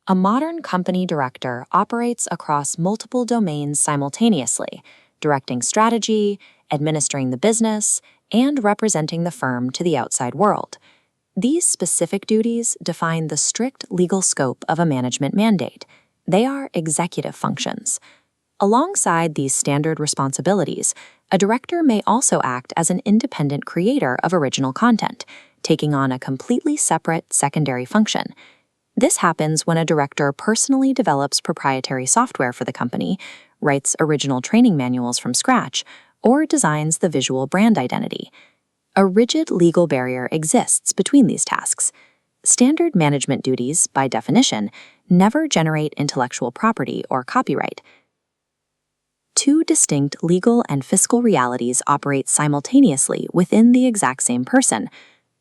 A modern company director operates across multiple domains simultaneously, directing strategy, administering the business, and representing the firm to the outside world. These specific duties define the strict legal scope of a management mandate. They are executive functions. Alongside these standard responsibilities, a director may also act as an independent creator of original content, taking on a completely separate secondary function. This happens when a director personally develops proprietary software for the company, writes original training manuals from scratch, or designs the visual brand identity. A rigid legal barrier exists between these tasks. Standard management duties, by definition, never generate intellectual property or copyright. Two distinct legal and fiscal realities operate simultaneously within the exact same person.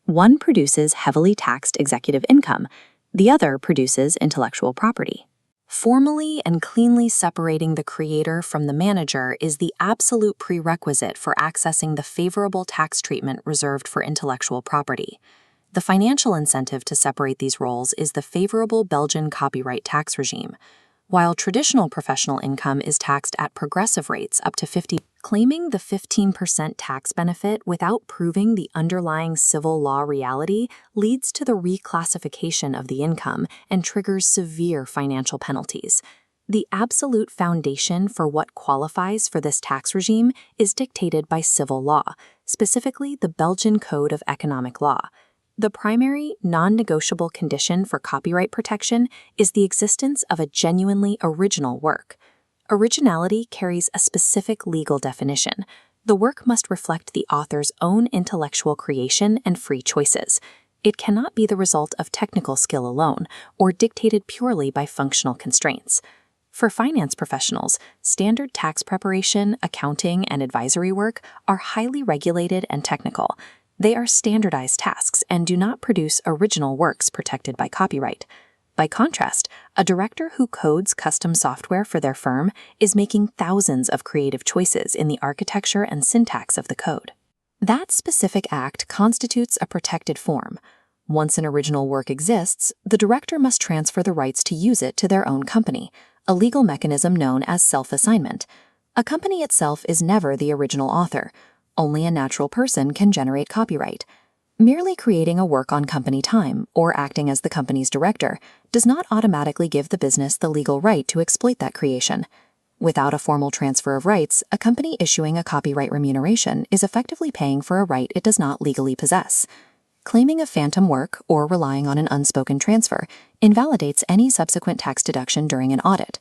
One produces heavily taxed executive income, the other produces intellectual property. Formally and cleanly separating the creator from the manager is the absolute prerequisite for accessing the favorable tax treatment reserved for intellectual property. The financial incentive to separate these roles is the favorable Belgian copyright tax regime. While traditional professional income is taxed at progressive rates up to 50%, claiming the 15% tax benefit without proving the underlying civil law reality leads to the reclassification of the income and triggers severe financial penalties. The absolute foundation for what qualifies for this tax regime is dictated by civil law, specifically the Belgian Code of Economic Law. The primary, non-negotiable condition for copyright protection is the existence of a genuinely original work. Originality carries a specific legal definition. The work must reflect the author's own intellectual creation and free choices. It cannot be the result of technical skill alone, or dictated purely by functional constraints. For finance professionals, standard tax preparation, accounting, and advisory work are highly regulated and technical. They are standardized tasks and do not produce original works protected by copyright. By contrast, a director who codes custom software for their firm is making thousands of creative choices in the architecture and syntax of the code. That specific act constitutes a protected form. Once an original work exists, the director must transfer the rights to use it to their own company, a legal mechanism known as self-assignment. A company itself is never the original author. Only a natural person can generate copyright. Merely creating a work on company time or acting as the company's director does not automatically give the business the legal right to exploit that creation. Without a formal transfer of rights, a company issuing a copyright remuneration is effectively paying for a right it does not legally possess. Claiming a phantom work or relying on an unspoken transfer invalidates any subsequent tax deduction during an audit.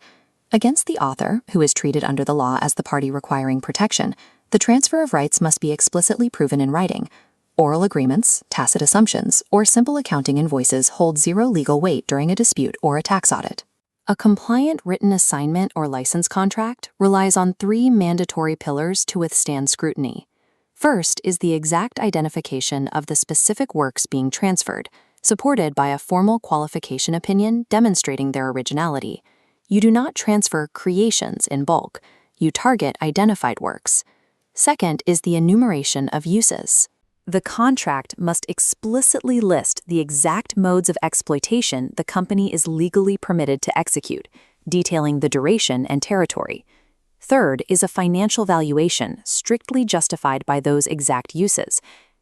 Against the author, who is treated under the law as the party requiring protection, the transfer of rights must be explicitly proven in writing. Oral agreements, tacit assumptions, or simple accounting invoices hold zero legal weight during a dispute or a tax audit. A compliant written assignment or license contract relies on three mandatory pillars to withstand scrutiny. First is the exact identification of the specific works being transferred, supported by a formal qualification opinion demonstrating their originality. You do not transfer creations in bulk. You target identified works. Second is the enumeration of uses. The contract must explicitly list the exact modes of exploitation the company is legally permitted to execute, detailing the duration and territory. Third is a financial valuation strictly justified by those exact uses.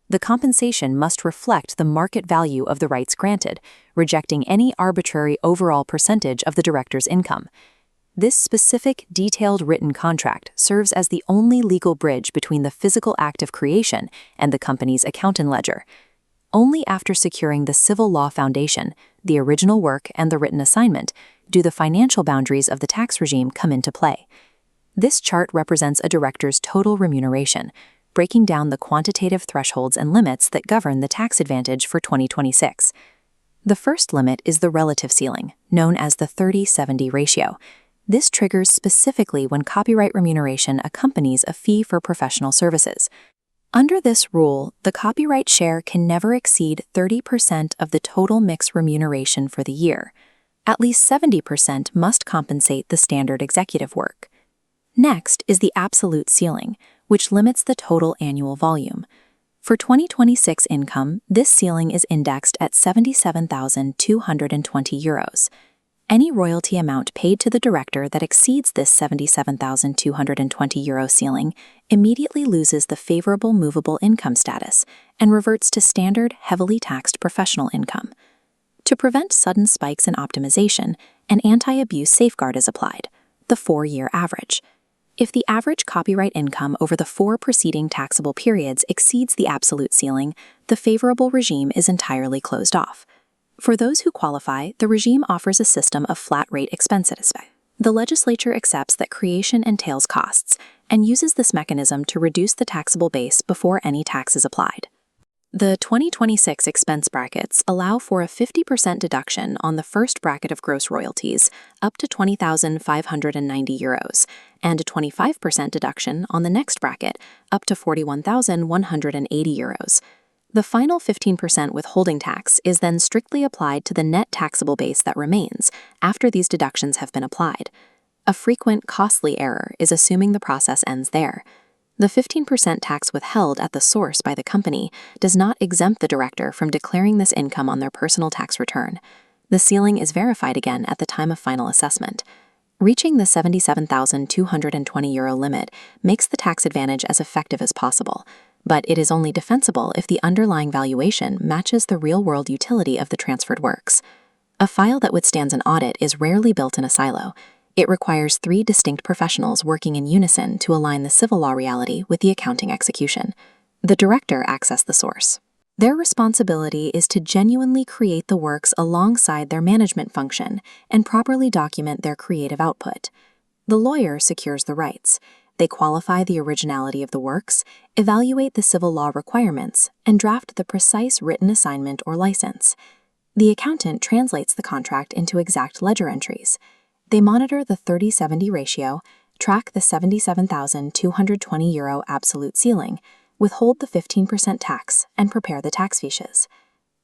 The compensation must reflect the market value of the rights granted, rejecting any arbitrary overall percentage of the director's income. This specific, detailed written contract serves as the only legal bridge between the physical act of creation and the company's accountant ledger. Only after securing the civil law foundation, the original work, and the written assignment, do the financial boundaries of the tax regime come into play. This chart represents a director's total remuneration, breaking down the quantitative thresholds and limits that govern the tax advantage for 2026. The first limit is the relative ceiling, known as the 30-70 ratio. This triggers specifically when copyright remuneration accompanies a fee for professional services. Under this rule, the copyright share can never exceed 30% of the total mix remuneration for the year. At least 70% must compensate the standard executive work. Next is the absolute ceiling, which limits the total annual volume. For 2026 income, this ceiling is indexed at €77,220. Any royalty amount paid to the director that exceeds this €77,220 ceiling immediately loses the favorable movable income status and reverts to standard, heavily taxed professional income. To prevent sudden spikes in optimization, an anti-abuse safeguard is applied, the 4-year average. If the average copyright income over the 4 preceding taxable periods exceeds the absolute ceiling, the favorable regime is entirely closed off. For those who qualify, the regime offers a system of flat-rate expenses. The legislature accepts that creation entails costs and uses this mechanism to reduce the taxable base before any tax is applied. The 2026 expense brackets allow for a 50% deduction on the first bracket of gross royalties, up to €20,590, and a 25% deduction on the next bracket, up to €41,180. The final 15% withholding tax is then strictly applied to the net taxable base that remains after these deductions have been applied. A frequent, costly error is assuming the process ends there. The 15% tax withheld at the source by the company does not exempt the director from declaring this income on their personal tax return. The ceiling is verified again at the time of final assessment. Reaching the €77,220 limit makes the tax advantage as effective as possible, but it is only defensible if the underlying valuation matches the real-world utility of the transferred works. A file that withstands an audit is rarely built in a silo. It requires 3 distinct professionals working in unison to align the civil law reality with the accounting execution. The director acts as the source. Their responsibility is to genuinely create the works alongside their management function and properly document their creative output. The lawyer secures the rights. They qualify the originality of the works, evaluate the civil law requirements, and draft the precise written assignment or license. The accountant translates the contract into exact ledger entries. They monitor the 30-70 ratio, track the €77,220 absolute ceiling, withhold the 15% tax, and prepare the tax fiches.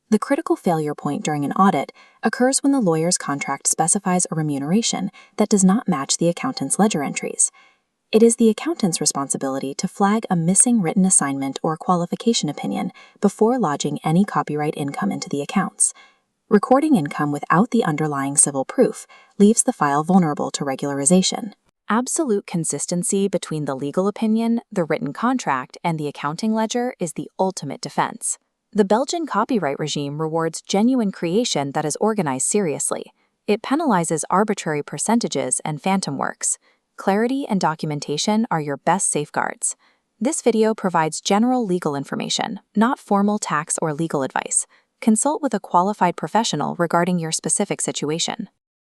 The critical failure point during an audit occurs when the lawyer's contract specifies a remuneration that does not match the accountant's ledger entries. It is the accountant's responsibility to flag a missing written assignment or qualification opinion before lodging any copyright income into the accounts. Recording income without the underlying civil proof leaves the file vulnerable to regularization. Absolute consistency between the legal opinion, the written contract, and the accounting ledger is the ultimate defense. The Belgian copyright regime rewards genuine creation that is organized seriously. It penalizes arbitrary percentages and phantom works. Clarity and documentation are your best safeguards. This video provides general legal information, not formal tax or legal advice. Consult with a qualified professional regarding your specific situation.